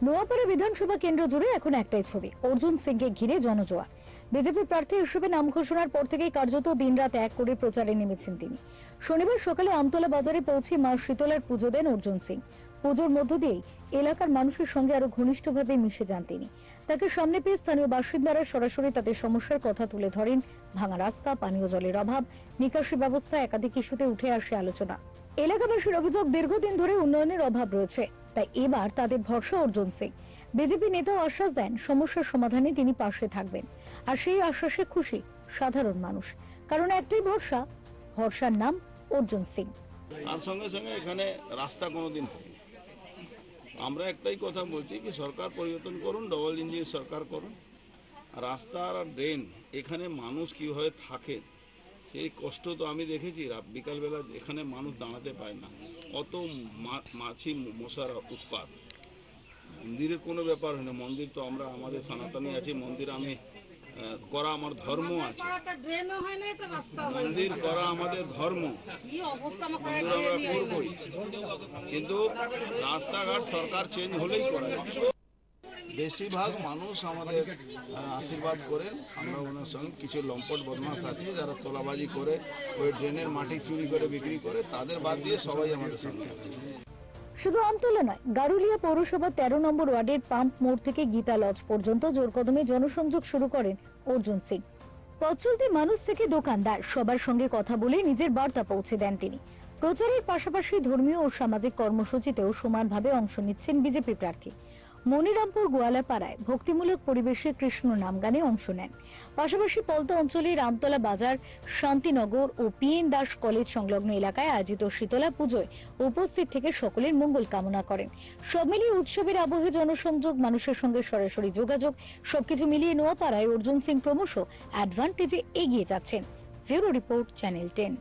নোয়াপাড়া বিধানসভা কেন্দ্র জুড়ে এখন একটাই ছবি, অর্জুন সিংকে ঘিরে জনজোয়ার। বিজেপি প্রার্থী হিসেবে নাম ঘোষণার পর থেকেই কার্যত দিনরাত এক করে প্রচারে নেমেছেন তিনি। শনিবার সকালে আমতলা বাজারে পৌঁছে মা শীতলার পুজো দেন অর্জুন সিং। পুজোর মধ্য দিয়েই এলাকার মানুষের সঙ্গে আরো ঘনিষ্ঠভাবে মিশে যান তিনি। তাকে সামনে পেয়ে স্থানীয় বাসিন্দারা সরাসরি তাদের সমস্যার কথা তুলে ধরেন। ভাঙা রাস্তা, পানীয় জলের অভাব, নিকাশি ব্যবস্থা একাধিক ইস্যুতে উঠে আসে আলোচনা। এলাকাবাসীর অভিযোগ, দীর্ঘদিন ধরে উন্নয়নের অভাব রয়েছে, তাই এবার তাদের ভরসা অর্জুন সিং। বিজেপি নেতাও আশ্বাস দেন সমস্যার সমাধানে তিনি পাশে থাকবেন। আর সেই আশ্বাসে খুশি সাধারণ মানুষ, কারণ একটাই ভরসা, ভরসার নাম অর্জুন সিং। আর সঙ্গে সঙ্গে এখানে রাস্তা কোনোদিন হবে। আমরা একটাই কথা বলছি কি সরকার পরিবর্তন করুন, ডবল ইঞ্জিন সরকার করুন। রাস্তা আর ড্রেন, এখানে মানুষ কিভাবে থাকে সেই কষ্ট তো আমি দেখেছি। বিকালবেলা এখানে মানুষ দাঁড়াতে পারে না, অত মাছি মশার উৎপাত। মন্দিরের কোনো ব্যাপার হয় না, মন্দির তো আমরা আমাদের সনাতনী আছি, মন্দির আমি করা আমার ধর্ম আছে, মন্দির করা আমাদের ধর্ম, মন্দির আমরা করবই। কিন্তু রাস্তাঘাট সরকার চেঞ্জ হলেই করা যায়। বেশিরভাগ মানুষ আমাদের আশীর্বাদ করেন। আমরা ওনার সঙ্গে কিছু লম্পট বদমাশ আছে যারা তোলাবাজি করে, ওই ড্রেনের মাটি চুরি করে বিক্রি করে, তাদের বাদ দিয়ে সবাই আমাদের সঙ্গে আছে। শুধু আমতলা নয়, গারুলিয়া পৌরসভা 13 নম্বর ওয়ার্ডের পাম্প মোড় থেকে গীতা লজ পর্যন্ত জোর কদমে জনসংযোগ শুরু করেন অর্জুন সিং। পথ চলতি মানুষ থেকে দোকানদার সবার সঙ্গে কথা বলে নিজের বার্তা পৌঁছে দেন তিনি। প্রচারের পাশাপাশি ধর্মীয় ও সামাজিক কর্মসূচিতেও সমানভাবে অংশ নিচ্ছেন বিজেপি প্রার্থী। মনিরামপুর গোয়ালাপাড়ায় ভক্তিমূলক পরিবেশে কৃষ্ণ নাম গানে অংশ নেন। পাশাপাশি পলতা অঞ্চলের রামতলা বাজার, শান্তিনগর ও PN দাস কলেজ সংলগ্ন এলাকায় আয়োজিত শীতলা পুজোয় উপস্থিত থেকে সকলের মঙ্গল কামনা করেন। সব মিলিয়ে উৎসবের আবহে জনসংযোগ, মানুষের সঙ্গে সরাসরি যোগাযোগ, সবকিছু মিলিয়ে নোয়াপাড়ায় অর্জুন সিং ক্রমশ অ্যাডভান্টেজে এগিয়ে যাচ্ছেন। Bureau report, channel 10।